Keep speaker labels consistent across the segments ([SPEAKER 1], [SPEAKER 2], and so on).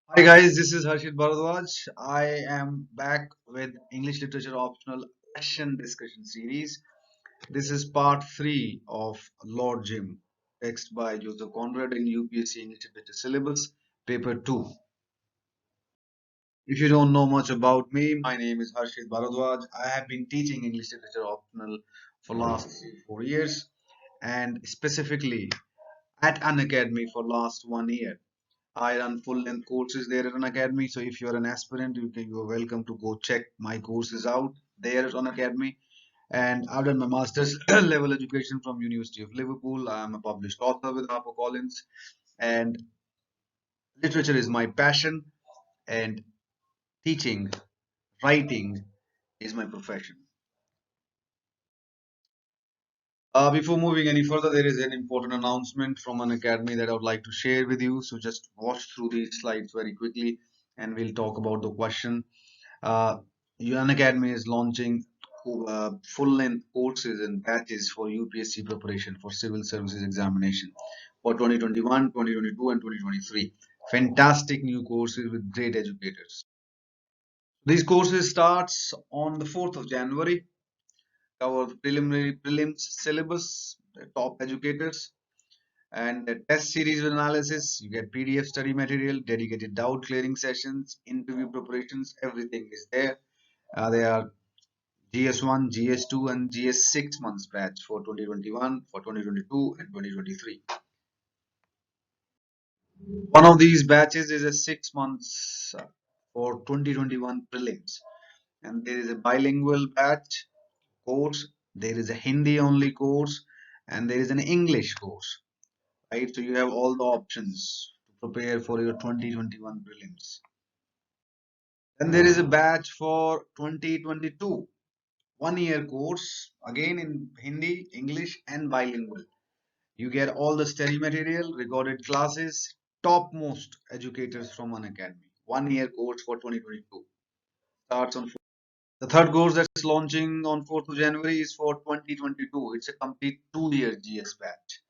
[SPEAKER 1] Hi guys, this is Harshit Bharadwaj. I am back with English Literature Optional Question Discussion Series. This is part 3 of Lord Jim, text by Joseph Conrad in UPSC English Literature Syllabus, Paper 2. If you don't know much about me, my name is Harshit Bharadwaj. I have been teaching English Literature Optional for last 4 years and specifically at Unacademy for last 1 year. I run full-length courses there at Unacademy. So if you're an aspirant, you're welcome to go check my courses out there at Unacademy. And I've done my master's level education from University of Liverpool. I'm a published author with HarperCollins, and literature is my passion, and teaching, writing is my profession. Before moving any further, there is an important announcement from Unacademy that I would like to share with you. So just watch through these slides very quickly, and we'll talk about the question. Uh, Unacademy is launching full-length courses and batches for UPSC preparation for civil services examination for 2021, 2022, and 2023. Fantastic new courses with great educators. These courses starts on the 4th of January, cover the preliminary prelims syllabus, the top educators, and the test series with analysis. You get PDF study material, dedicated doubt clearing sessions, interview preparations, everything is there. They are GS1, GS2, and GS 6 months batch for 2021, for 2022, and 2023. One of these batches is a 6 months for 2021 prelims, and there is a bilingual batch course, there is a Hindi only course, and there is an English course. Right, so you have all the options to prepare for your 2021 prelims. Then there is a batch for 2022, 1 year course, again in Hindi, English, and bilingual. You get all the study material, recorded classes, topmost educators from Unacademy. 1 year course for 2022. Starts on the third course that's launching on 4th of January is for 2022. It's a complete 2 year GS batch.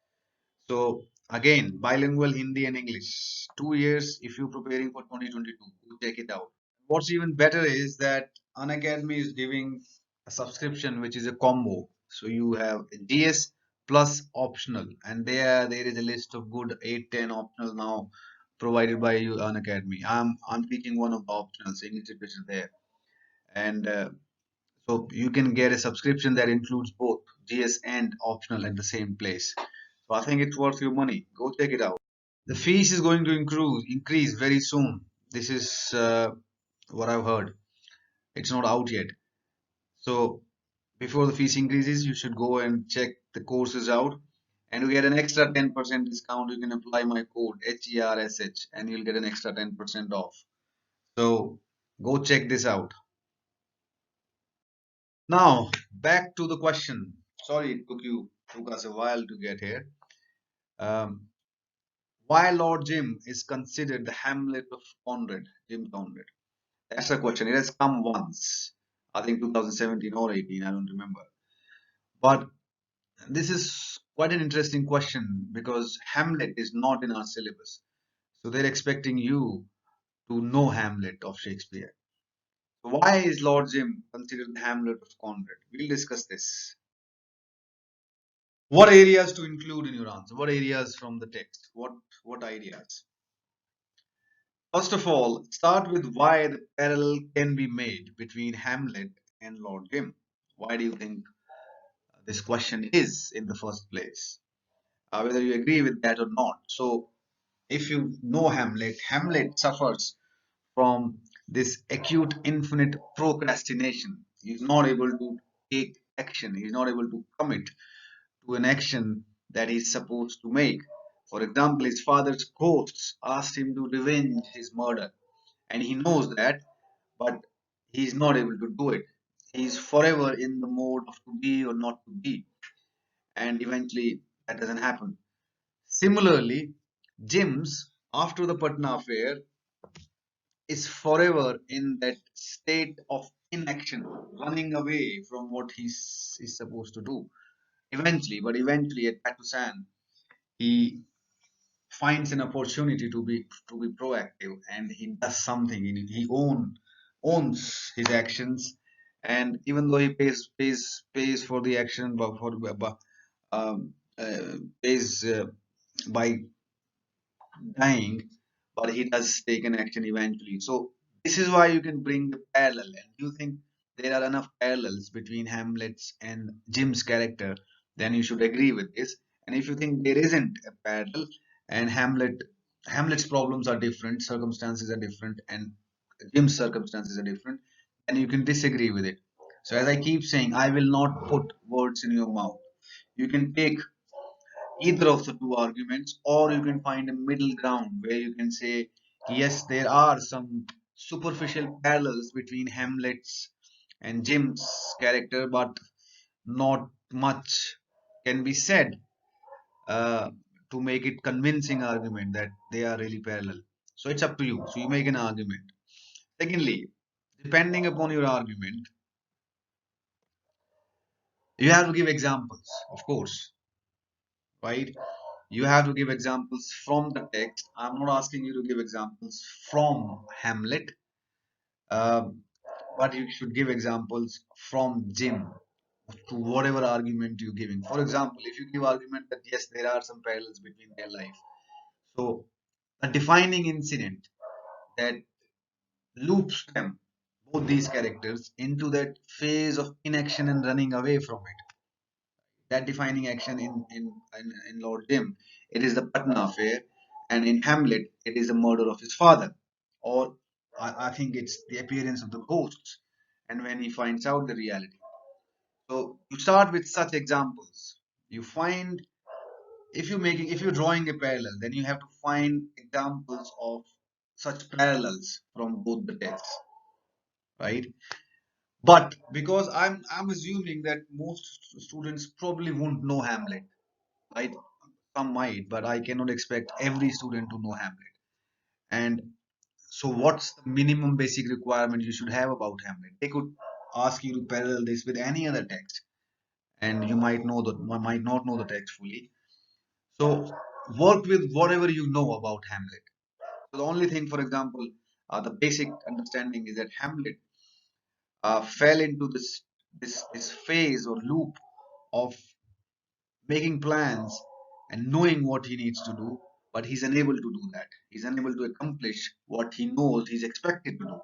[SPEAKER 1] So again, bilingual Hindi and English. 2 years if you're preparing for 2022. Go check it out. What's even better is that Unacademy is giving a subscription which is a combo. So you have GS plus optional, and there is a list of good 8-10 optional now provided by you Unacademy. I'm teaching one of the optionals, English literature there, and so you can get a subscription that includes both GS and optional at the same place. So I think it's worth your money. Go check it out. The fees is going to increase very soon. This is what I've heard. It's not out yet. So before the fees increases, you should go and check the courses out. And you get an extra 10% discount. You can apply my code HERSH and you'll get an extra 10% off. So go check this out. Now back to the question. Sorry, took us a while to get here. Um, why Lord Jim is considered the Hamlet of Conrad, Jim Conrad? That's the question. It has come once. I think 2017 or 18, I don't remember. But this is quite an interesting question because Hamlet is not in our syllabus. So they're expecting you to know Hamlet of Shakespeare. So why is Lord Jim considered the Hamlet of Conrad? We'll discuss this. What areas to include in your answer? What areas from the text? What ideas? First of all, start with why the parallel can be made between Hamlet and Lord Jim. Why do you think this question is in the first place? Whether you agree with that or not. So, if you know Hamlet, Hamlet suffers from this acute infinite procrastination. He's not able to take action, he's not able to commit to an action that he's supposed to make. For example, his father's ghosts asked him to revenge his murder, and he knows that, but he's not able to do it. He's forever in the mode of to be or not to be, and eventually that doesn't happen. Similarly, Jim's, after the Patna affair, is forever in that state of inaction, running away from what he's supposed to do. Eventually at Patusan, he finds an opportunity to be proactive, and he does something. He owns his actions, and even though he pays for the action, but um, pays by dying, but he does take an action eventually. So this is why you can bring the parallel. And you think there are enough parallels between Hamlet's and Jim's character, then you should agree with this. And if you think there isn't a parallel, and Hamlet's problems are different, circumstances are different, and Jim's circumstances are different, then you can disagree with it. So as I keep saying, I will not put words in your mouth. You can take either of the two arguments, or you can find a middle ground where you can say, yes, there are some superficial parallels between Hamlet's and Jim's character, but not much can be said uh, to make it convincing argument that they are really parallel. So it's up to you. So you make an argument. Secondly, depending upon your argument, you have to give examples, of course, right? You have to give examples from the text. I'm not asking you to give examples from Hamlet, um, but you should give examples from Jim to whatever argument you're giving. For example, if you give argument that yes, there are some parallels between their life, so a defining incident that loops them, both these characters, into that phase of inaction and running away from it. That defining action in Lord Jim, it is the Patna affair, and in Hamlet, it is the murder of his father, or I think it's the appearance of the ghosts, and when he finds out the reality. So you start with such examples. You find if you're drawing a parallel, then you have to find examples of such parallels from both the texts, right? But because I'm assuming that most students probably won't know Hamlet, right? Some might, but I cannot expect every student to know Hamlet. And so, what's the minimum basic requirement you should have about Hamlet? They could ask you to parallel this with any other text, and you might not know the text fully. So, work with whatever you know about Hamlet. So, the only thing, for example, the basic understanding is that Hamlet fell into this phase or loop of making plans and knowing what he needs to do, but he's unable to do that. He's unable to accomplish what he knows he's expected to do,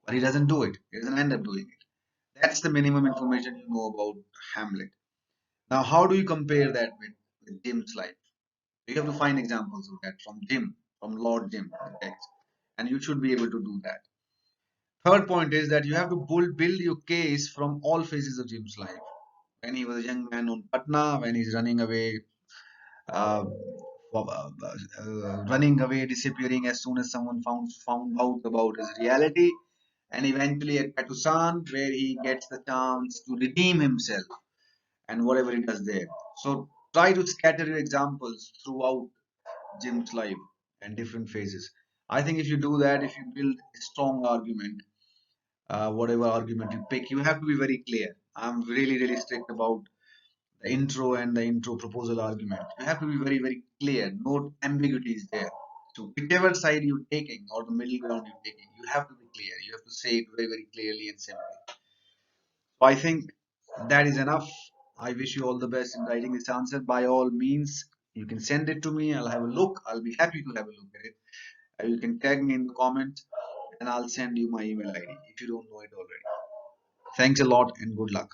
[SPEAKER 1] but he doesn't do it. He doesn't end up doing it. That's the minimum information you know about Hamlet. Now, how do you compare that with Jim's life? You have to find examples of that from Jim, from Lord Jim, the text, and you should be able to do that. Third point is that you have to build your case from all phases of Jim's life. When he was a young man on Patna, when he's running away uh, running away, disappearing as soon as someone found out about his reality, and eventually at Patusan, where he gets the chance to redeem himself and whatever he does there. So try to scatter your examples throughout Jim's life and different phases. I think if you do that, if you build a strong argument, whatever argument you pick, you have to be very clear. I'm really strict about the intro and the intro proposal argument. You have to be very clear, no ambiguities there. So whichever side you're taking or the middle ground you're taking, you have to be clear. You have to say it very clearly and simply. So I think that is enough. I wish you all the best in writing this answer. By all means, you can send it to me. I'll have a look. I'll be happy to have a look at it. You can tag me in the comments and I'll send you my email ID if you don't know it already. Thanks a lot and good luck.